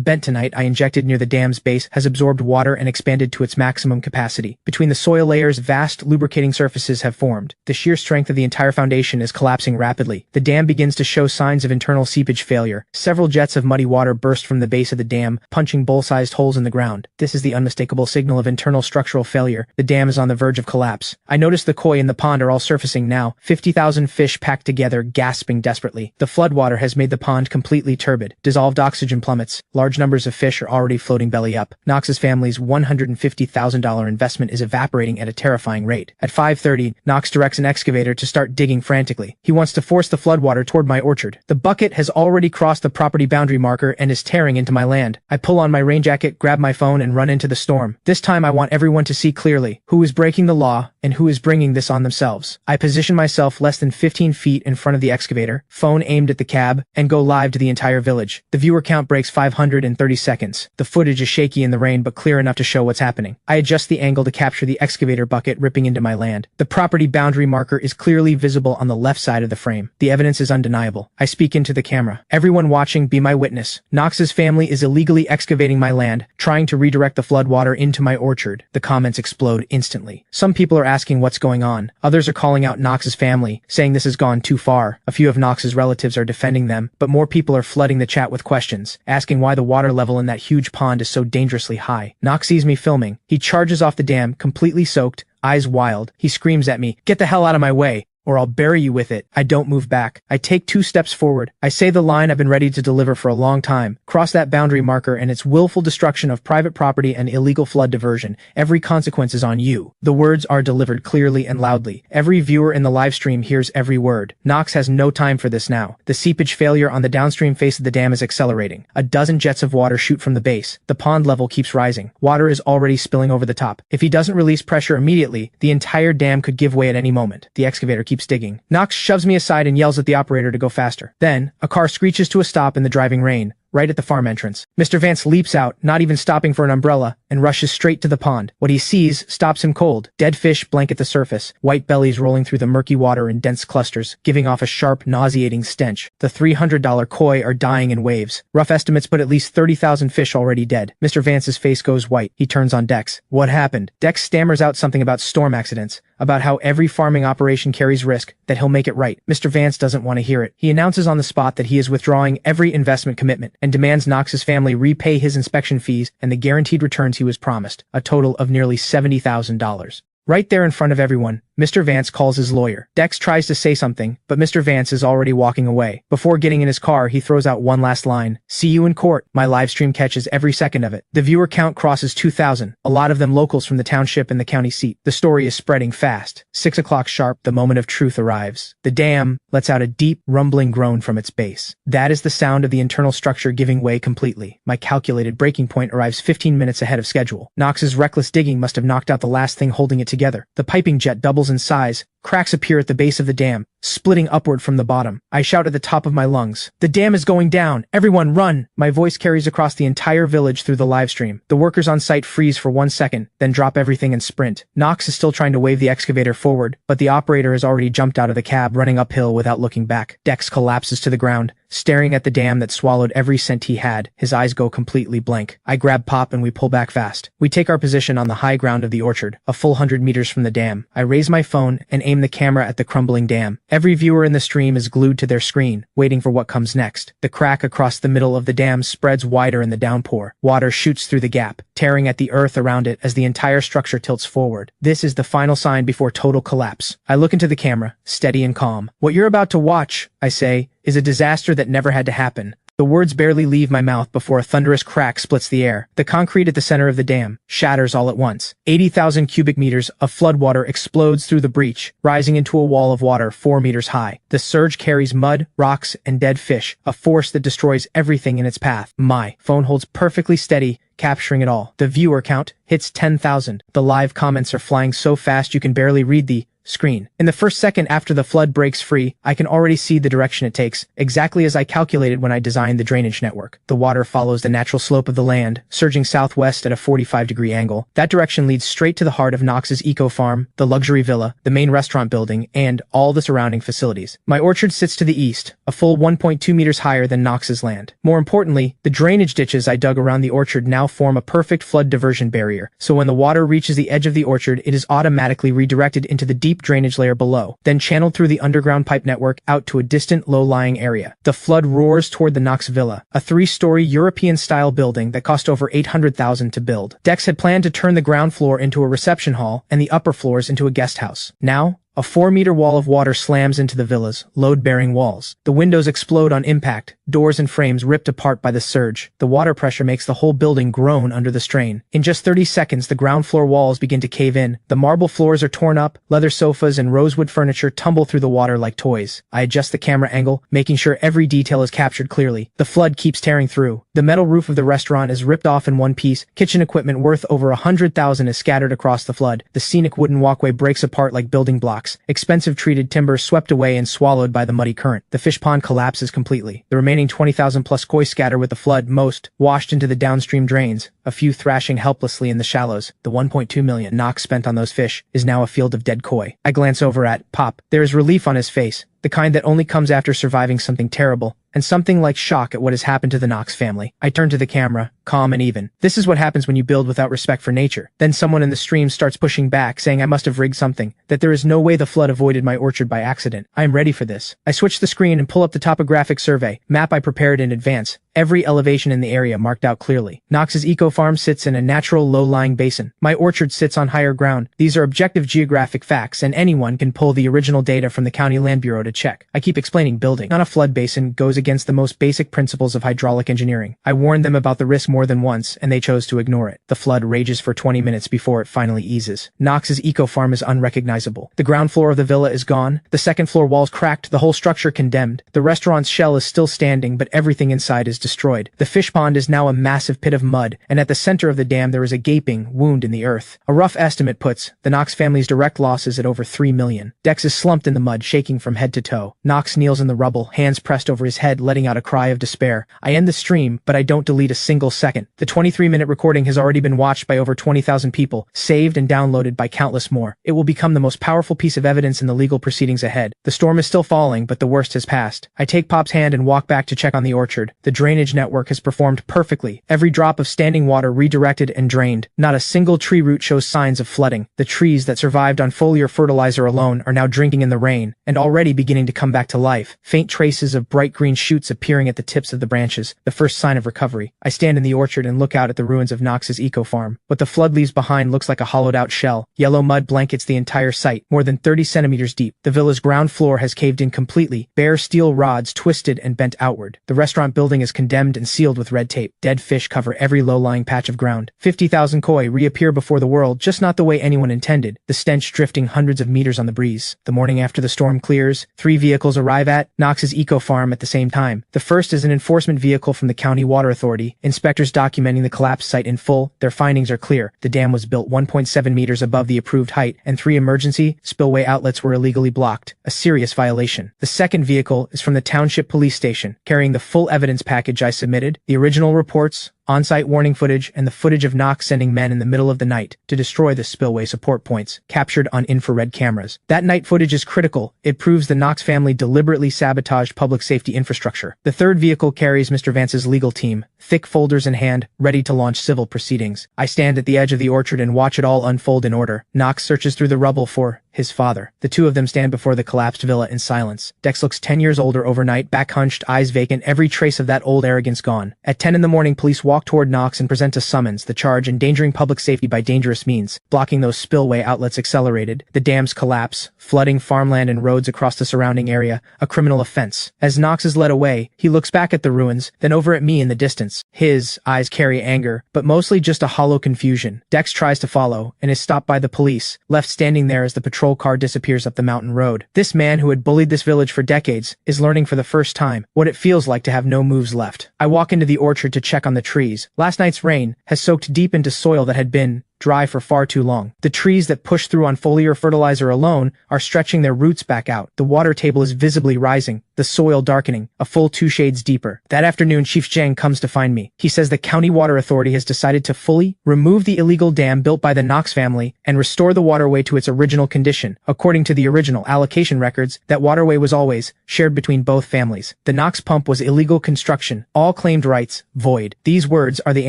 bentonite I injected near the dam's base has absorbed water and expanded to its maximum capacity. Between the soil layers, vast lubricating surfaces have formed. The sheer strength of the entire foundation is collapsing rapidly. The dam begins to show signs of internal seepage failure. Several jets of muddy water burst from the base of the dam, punching bowl-sized holes in the ground. This is the unmistakable signal of internal structural failure. The dam is on the verge of collapse. I notice the koi in the pond are all surfacing now, 50,000 fish packed together, gasping desperately. The floodwater has made the pond completely turbid. Dissolved oxygen plummets. Large numbers of fish are already floating belly up. 𝐒𝐻's family's $150,000 investment is evaporating at a terrifying rate. At 5:30, 𝐒𝐻 directs an excavator to start digging frantically. He wants to force the floodwater toward my orchard. The bucket has already crossed the property boundary marker and is tearing into my land. I pull on my rain jacket, grab my phone, and run into the storm. This time I want everyone to see clearly who is breaking the law and who is bringing this on themselves. I position myself less than 15 feet in front of the excavator, phone aimed at the cab, and go live to the entire village. The viewer count breaks 530 seconds. The footage is shaky in the rain but clear enough to show what's happening. I adjust the angle to capture the excavator bucket ripping into my land. The property boundary marker is clearly visible on the left side of the frame. The evidence is undeniable. I speak into the camera. Everyone watching, be my witness. 𝐒𝐻's family is illegally excavating my land, trying to redirect the floodwater into my orchard. The comments explode instantly. Some people are asking what's going on. Others are calling out 𝐒𝐻's family, saying this has gone too far. A few of 𝐒𝐻's relatives are defending them, but more people are flooding the chat with questions, asking why the water level in that huge pond is so dangerously high. 𝐒𝐻 sees me filming. He charges off the dam, completely soaked, eyes wild. He screams at me, "Get the hell out of my way, or I'll bury you with it." I don't move back. I take 2 steps forward. I say the line I've been ready to deliver for a long time. Cross that boundary marker and it's willful destruction of private property and illegal flood diversion. Every consequence is on you. The words are delivered clearly and loudly. Every viewer in the live stream hears every word. 𝐒𝐻 has no time for this now. The seepage failure on the downstream face of the dam is accelerating. A dozen jets of water shoot from the base. The pond level keeps rising. Water is already spilling over the top. If he doesn't release pressure immediately, the entire dam could give way at any moment. The excavator keeps digging. 𝐒𝐻 shoves me aside and yells at the operator to go faster. Then, a car screeches to a stop in the driving rain, right at the farm entrance. Mr. Vance leaps out, not even stopping for an umbrella, and rushes straight to the pond. What he sees stops him cold. Dead fish blanket the surface, white bellies rolling through the murky water in dense clusters, giving off a sharp, nauseating stench. The $300 koi are dying in waves. Rough estimates put at least 30,000 fish already dead. Mr. Vance's face goes white. He turns on Dex. What happened? Dex stammers out something about storm accidents, about how every farming operation carries risk, that he'll make it right. Mr. Vance doesn't want to hear it. He announces on the spot that he is withdrawing every investment commitment, and demands 𝐒𝐻's family repay his inspection fees and the guaranteed returns he was promised, a total of nearly $70,000. Right there in front of everyone, Mr. Vance calls his lawyer. Dex tries to say something, but Mr. Vance is already walking away. Before getting in his car, he throws out one last line. "See you in court." My live stream catches every second of it. The viewer count crosses 2,000, a lot of them locals from the township and the county seat. The story is spreading fast. 6 o'clock sharp, the moment of truth arrives. The dam lets out a deep, rumbling groan from its base. That is the sound of the internal structure giving way completely. My calculated breaking point arrives 15 minutes ahead of schedule. 𝐒𝐻's reckless digging must have knocked out the last thing holding it together. The piping jet doubles doubles in size. Cracks appear at the base of the dam, splitting upward from the bottom. I shout at the top of my lungs. The dam is going down! Everyone run! My voice carries across the entire village through the live stream. The workers on site freeze for 1 second, then drop everything and sprint. Knox is still trying to wave the excavator forward, but the operator has already jumped out of the cab, running uphill without looking back. Dex collapses to the ground, staring at the dam that swallowed every cent he had. His eyes go completely blank. I grab Pop and we pull back fast. We take our position on the high ground of the orchard, a full 100 meters from the dam. I raise my phone and aim the camera at the crumbling dam. Every viewer in the stream is glued to their screen, waiting for what comes next. The crack across the middle of the dam spreads wider in the downpour. Water shoots through the gap, tearing at the earth around it as the entire structure tilts forward. This is the final sign before total collapse. I look into the camera, steady and calm. What you're about to watch, I say, is a disaster that never had to happen. The words barely leave my mouth before a thunderous crack splits the air. The concrete at the center of the dam shatters all at once. 80,000 cubic meters of floodwater explodes through the breach, rising into a wall of water 4 meters high. The surge carries mud, rocks, and dead fish, a force that destroys everything in its path. My phone holds perfectly steady, capturing it all. The viewer count hits 10,000. The live comments are flying so fast you can barely read the screen. In the first second after the flood breaks free, I can already see the direction it takes, exactly as I calculated when I designed the drainage network. The water follows the natural slope of the land, surging southwest at a 45-degree angle. That direction leads straight to the heart of Knox's eco farm, the luxury villa, the main restaurant building, and all the surrounding facilities. My orchard sits to the east, a full 1.2 meters higher than Knox's land. More importantly, the drainage ditches I dug around the orchard now form a perfect flood diversion barrier, so when the water reaches the edge of the orchard, it is automatically redirected into the deep drainage layer below, then channeled through the underground pipe network out to a distant low-lying area. The flood roars toward the Knox Villa, a 3-story European-style building that cost over $800,000 to build. Dex had planned to turn the ground floor into a reception hall and the upper floors into a guest house. Now, a 4-meter wall of water slams into the villa's load-bearing walls. The windows explode on impact, doors and frames ripped apart by the surge. The water pressure makes the whole building groan under the strain. In just 30 seconds, the ground floor walls begin to cave in. The marble floors are torn up, leather sofas and rosewood furniture tumble through the water like toys. I adjust the camera angle, making sure every detail is captured clearly. The flood keeps tearing through. The metal roof of the restaurant is ripped off in one piece. Kitchen equipment worth over $100,000 is scattered across the flood. The scenic wooden walkway breaks apart like building blocks. Expensive treated timber swept away and swallowed by the muddy current. The fish pond collapses completely. The remaining 20,000 plus koi scatter with the flood, most washed into the downstream drains, a few thrashing helplessly in the shallows. The 1.2 million Knox spent on those fish is now a field of dead koi. I glance over at Pop. There is relief on his face, the kind that only comes after surviving something terrible, and something like shock at what has happened to the Knox family. I turn to the camera, calm and even. This is what happens when you build without respect for nature. Then someone in the stream starts pushing back, saying I must have rigged something, that there is no way the flood avoided my orchard by accident. I am ready for this. I switch the screen and pull up the topographic survey map I prepared in advance. Every elevation in the area marked out clearly. Knox's eco farm sits in a natural low-lying basin. My orchard sits on higher ground. These are objective geographic facts, and anyone can pull the original data from the County Land Bureau to check. I keep explaining building on a flood basin goes against the most basic principles of hydraulic engineering. I warned them about the risk more than once, and they chose to ignore it. The flood rages for 20 minutes before it finally eases. Knox's eco farm is unrecognizable. The ground floor of the villa is gone. The second floor walls cracked, the whole structure condemned. The restaurant's shell is still standing, but everything inside is destroyed. The fish pond is now a massive pit of mud, and at the center of the dam there is a gaping wound in the earth. A rough estimate puts the Knox family's direct losses at over $3 million. Dex is slumped in the mud, shaking from head to toe. Knox kneels in the rubble, hands pressed over his head, letting out a cry of despair. I end the stream, but I don't delete a single second. The 23-minute recording has already been watched by over 20,000 people, saved and downloaded by countless more. It will become the most powerful piece of evidence in the legal proceedings ahead. The storm is still falling, but the worst has passed. I take Pop's hand and walk back to check on the orchard. The drainage network has performed perfectly. Every drop of standing water redirected and drained. Not a single tree root shows signs of flooding. The trees that survived on foliar fertilizer alone are now drinking in the rain, and already beginning to come back to life. Faint traces of bright green shoots appearing at the tips of the branches, the first sign of recovery. I stand in the orchard and look out at the ruins of Knox's eco farm. What the flood leaves behind looks like a hollowed-out shell. Yellow mud blankets the entire site, more than 30 centimeters deep. The villa's ground floor has caved in completely, bare steel rods twisted and bent outward. The restaurant building is condemned and sealed with red tape. Dead fish cover every low-lying patch of ground. 50,000 koi reappear before the world, just not the way anyone intended, the stench drifting hundreds of meters on the breeze. The morning after the storm clears, 3 vehicles arrive at Knox's eco farm at the same time. The first is an enforcement vehicle from the county water authority. Inspectors Pictures documenting the collapse site in full, their findings are clear. The dam was built 1.7 meters above the approved height, and 3 emergency spillway outlets were illegally blocked, a serious violation. The second vehicle is from the Township Police Station, carrying the full evidence package I submitted, the original reports, on-site warning footage, and the footage of 𝐒𝐚𝐸 sending men in the middle of the night to destroy the spillway support points, captured on infrared cameras. That night footage is critical. It proves the 𝐒𝐚𝐸 family deliberately sabotaged public safety infrastructure. The third vehicle carries Mr. Vance's legal team, thick folders in hand, ready to launch civil proceedings. I stand at the edge of the orchard and watch it all unfold in order. 𝐒𝐸 searches through the rubble for his father. The two of them stand before the collapsed villa in silence. Dex looks 10 years older overnight, back hunched, eyes vacant, every trace of that old arrogance gone. At 10 in the morning, police walk toward 𝐒𝐸 and present a summons, the charge endangering public safety by dangerous means. Blocking those spillway outlets accelerated. The dam's collapse, flooding farmland and roads across the surrounding area, a criminal offense. As 𝐒𝐸 is led away, he looks back at the ruins, then over at me in the distance. His eyes carry anger, but mostly just a hollow confusion. Dex tries to follow, and is stopped by the police, left standing there as the patrol car disappears up the mountain road. This man who had bullied this village for decades is learning for the first time what it feels like to have no moves left. I walk into the orchard to check on the trees. Last night's rain has soaked deep into soil that had been dry for far too long. The trees that push through on foliar fertilizer alone are stretching their roots back out. The water table is visibly rising, the soil darkening, a full 2 shades deeper. That afternoon, Chief Zhang comes to find me. He says the county water authority has decided to fully remove the illegal dam built by the 𝐒𝐸𝐸 family and restore the waterway to its original condition. According to the original allocation records, that waterway was always shared between both families. The 𝐒𝐸𝐸's pump was illegal construction. All claimed rights void. These words are the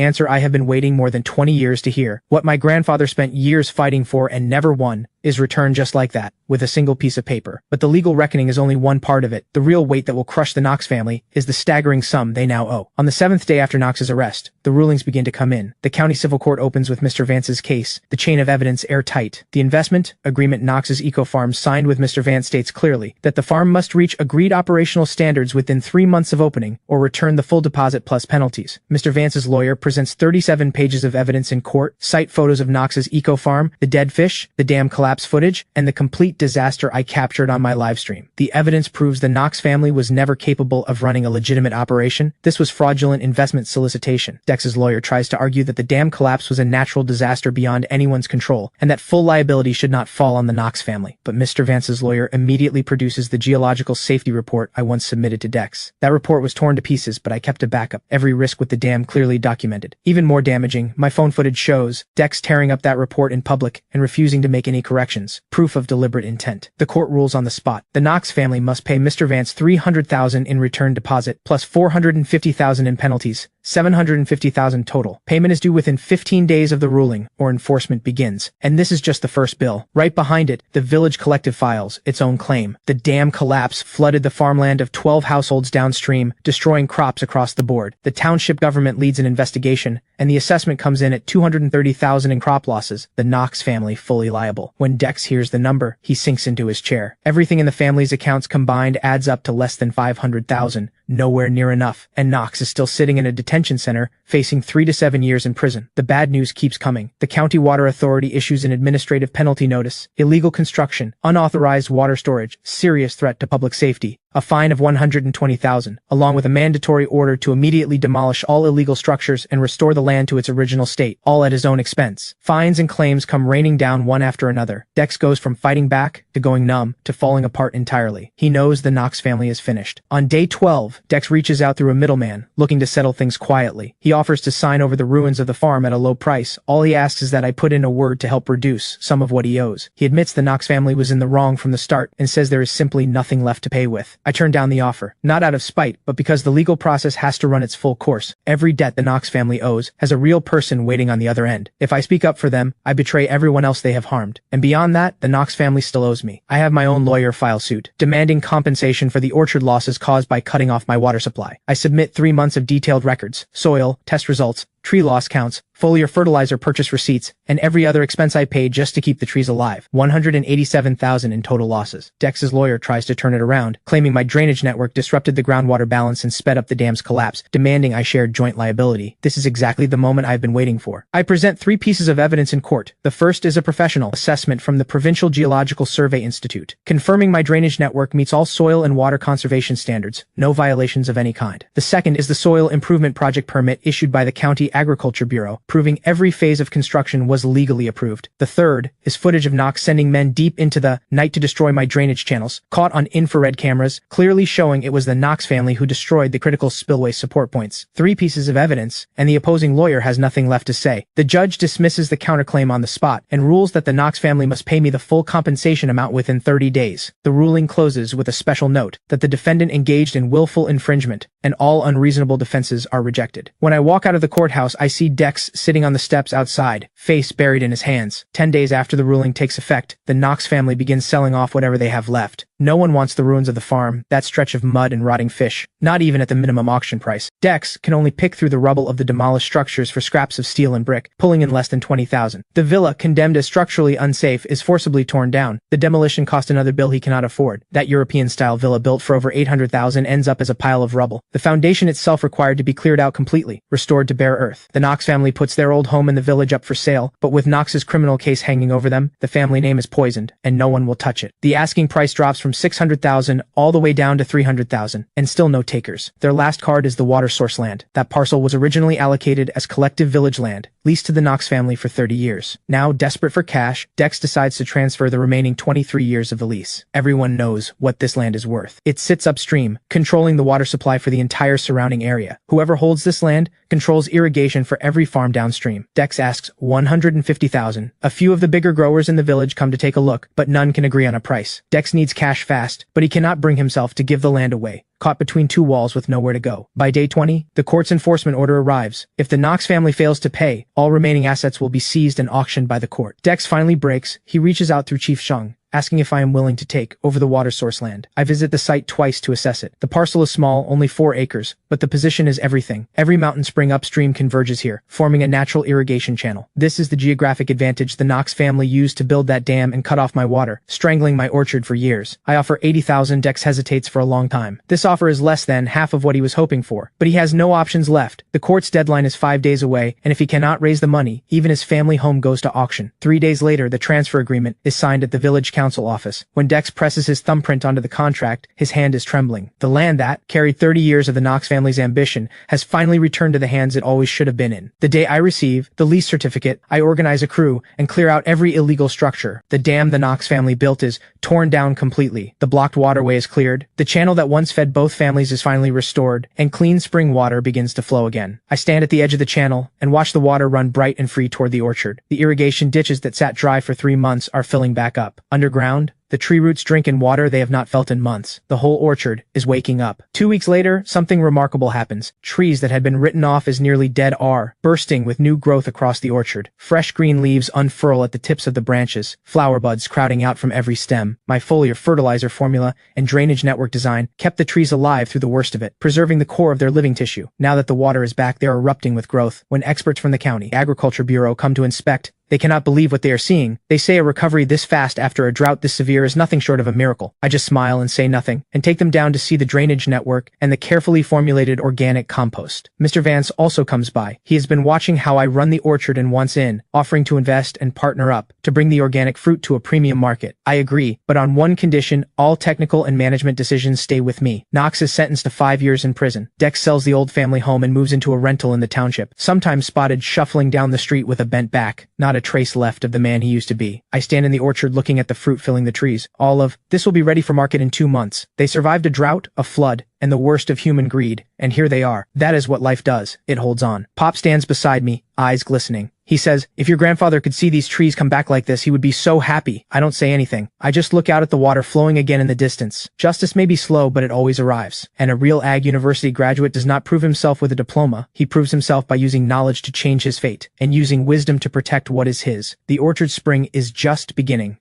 answer I have been waiting more than 20 years to hear. What my grandfather spent years fighting for and never won is returned just like that, with a single piece of paper. But the legal reckoning is only one part of it. The real weight that will crush the 𝐒𝐸𝐸 family is the staggering sum they now owe. On the 7th day after 𝐒𝐸𝐸's arrest, the rulings begin to come in. The county civil court opens with Mr. Vance's case, the chain of evidence airtight. The investment agreement 𝐒𝐸𝐸's eco farm signed with Mr. Vance states clearly that the farm must reach agreed operational standards within 3 months of opening or return the full deposit plus penalties. Mr. Vance's lawyer presents 37 pages of evidence in court, cite photos of 𝐒𝐸𝐸's eco farm, the dead fish, the dam collapse footage, and the complete disaster I captured on my live stream. The evidence proves the 𝐒𝐸𝐸 family was never capable of running a legitimate operation. This was fraudulent investment solicitation. Dex's lawyer tries to argue that the dam collapse was a natural disaster beyond anyone's control, and that full liability should not fall on the 𝐒𝐸𝐸 family. But Mr. Vance's lawyer immediately produces the geological safety report I once submitted to Dex. That report was torn to pieces, but I kept a backup, every risk with the dam clearly documented. Even more damaging, my phone footage shows Dex tearing up that report in public and refusing to make any corrections. Proof of deliberate intent. The court rules on the spot. The 𝐒𝐸𝐸 family must pay Mr. Vance $300,000 in return deposit, plus $450,000 in penalties, $750,000 total. Payment is due within 15 days of the ruling, or enforcement begins. And this is just the first bill. Right behind it, the village collective files its own claim. The dam collapse flooded the farmland of 12 households downstream, destroying crops across the board. The township government leads an investigation, and the assessment comes in at $230,000 in crop losses. The 𝐒𝐸𝐸 family fully liable. When Dex hears the number, he sinks into his chair. Everything in the family's accounts combined adds up to less than $500,000. Nowhere near enough, and 𝐒𝐸𝐸 is still sitting in a detention center, facing 3 to 7 years in prison. The bad news keeps coming. The county water authority issues an administrative penalty notice, illegal construction, unauthorized water storage, serious threat to public safety, a fine of $120,000, along with a mandatory order to immediately demolish all illegal structures and restore the land to its original state, all at his own expense. Fines and claims come raining down one after another. Dex goes from fighting back, to going numb, to falling apart entirely. He knows the 𝐒𝐸𝐸 family is finished. On day 12, Dex reaches out through a middleman, looking to settle things quietly. He offers to sign over the ruins of the farm at a low price. All he asks is that I put in a word to help reduce some of what he owes. He admits the 𝐒𝐸𝐸 family was in the wrong from the start and says there is simply nothing left to pay with. I turn down the offer, not out of spite, but because the legal process has to run its full course. Every debt the 𝐒𝐸𝐸 family owes has a real person waiting on the other end. If I speak up for them, I betray everyone else they have harmed. And beyond that, the 𝐒𝐸𝐸 family still owes me. I have my own lawyer file suit, demanding compensation for the orchard losses caused by cutting off my water supply. I submit 3 months of detailed records, soil, test results, tree loss counts, foliar fertilizer purchase receipts, and every other expense I paid just to keep the trees alive. $187,000 in total losses. Dex's lawyer tries to turn it around, claiming my drainage network disrupted the groundwater balance and sped up the dam's collapse, demanding I shared joint liability. This is exactly the moment I've been waiting for. I present 3 pieces of evidence in court. The first is a professional assessment from the Provincial Geological Survey Institute, confirming my drainage network meets all soil and water conservation standards, no violations of any kind. The second is the Soil Improvement Project permit issued by the County Agriculture Bureau, proving every phase of construction was legally approved. The third is footage of Knox sending men deep into the night to destroy my drainage channels, caught on infrared cameras, clearly showing it was the Knox family who destroyed the critical spillway support points. 3 pieces of evidence, and the opposing lawyer has nothing left to say. The judge dismisses the counterclaim on the spot and rules that the Knox family must pay me the full compensation amount within 30 days. The ruling closes with a special note that the defendant engaged in willful infringement, and all unreasonable defenses are rejected. When I walk out of the courthouse, I see Dex sitting on the steps outside, face buried in his hands. 10 days after the ruling takes effect, the Knox family begins selling off whatever they have left. No one wants the ruins of the farm, that stretch of mud and rotting fish, not even at the minimum auction price. Dex can only pick through the rubble of the demolished structures for scraps of steel and brick, pulling in less than $20,000. The villa, condemned as structurally unsafe, is forcibly torn down. The demolition cost another bill he cannot afford. That European-style villa built for over $800,000 ends up as a pile of rubble. The foundation itself required to be cleared out completely, restored to bare earth. The Knox family puts their old home in the village up for sale, but with Knox's criminal case hanging over them, the family name is poisoned, and no one will touch it. The asking price drops from $600,000 all the way down to $300,000, and still no takers. Their last card is the water source land. That parcel was originally allocated as collective village land, leased to the Knox family for 30 years. Now, desperate for cash, Dex decides to transfer the remaining 23 years of the lease. Everyone knows what this land is worth. It sits upstream, controlling the water supply for the entire surrounding area. Whoever holds this land controls irrigation for every farm downstream. Dex asks $150,000. A few of the bigger growers in the village come to take a look, but none can agree on a price. Dex needs cash fast, but he cannot bring himself to give the land away, caught between 2 walls with nowhere to go. By day 20, the court's enforcement order arrives. If the Knox family fails to pay, all remaining assets will be seized and auctioned by the court. Dex finally breaks. He reaches out through Chief Shung, asking if I am willing to take over the water source land. I visit the site twice to assess it. The parcel is small, only 4 acres, but the position is everything. Every mountain spring upstream converges here, forming a natural irrigation channel. This is the geographic advantage the Knox family used to build that dam and cut off my water, strangling my orchard for years. I offer $80,000. Dex hesitates for a long time. This offer is less than half of what he was hoping for, but he has no options left. The court's deadline is 5 days away, and if he cannot raise the money, even his family home goes to auction. 3 days later, the transfer agreement is signed at the village council office. When Dex presses his thumbprint onto the contract, his hand is trembling. The land that carried 30 years of the Knox family's ambition has finally returned to the hands it always should have been in. The day I receive the lease certificate, I organize a crew and clear out every illegal structure. The dam the Knox family built is torn down completely. The blocked waterway is cleared. The channel that once fed both families is finally restored, and clean spring water begins to flow again. I stand at the edge of the channel and watch the water run bright and free toward the orchard. The irrigation ditches that sat dry for 3 months are filling back up. Underground, the tree roots drink in water they have not felt in months. The whole orchard is waking up. 2 weeks later, something remarkable happens. Trees that had been written off as nearly dead are bursting with new growth across the orchard. Fresh green leaves unfurl at the tips of the branches, flower buds crowding out from every stem. My foliar fertilizer formula and drainage network design kept the trees alive through the worst of it, preserving the core of their living tissue. Now that the water is back, they are erupting with growth. When experts from the County Agriculture Bureau come to inspect, they cannot believe what they are seeing. They say a recovery this fast after a drought this severe is nothing short of a miracle. I just smile and say nothing, and take them down to see the drainage network and the carefully formulated organic compost. Mr. Vance also comes by. He has been watching how I run the orchard and wants in, offering to invest and partner up to bring the organic fruit to a premium market. I agree, but on one condition: all technical and management decisions stay with me. Knox is sentenced to 5 years in prison. Dex sells the old family home and moves into a rental in the township, sometimes spotted shuffling down the street with a bent back. Not a trace left of the man he used to be. I stand in the orchard looking at the fruit filling the trees. All of this will be ready for market in 2 months. They survived a drought, a flood, and the worst of human greed, and here they are. That is what life does. It holds on. Pop stands beside me, eyes glistening. He says, "If your grandfather could see these trees come back like this, he would be so happy." I don't say anything. I just look out at the water flowing again in the distance. Justice may be slow, but it always arrives. And a real Ag University graduate does not prove himself with a diploma. He proves himself by using knowledge to change his fate, and using wisdom to protect what is his. The orchard spring is just beginning.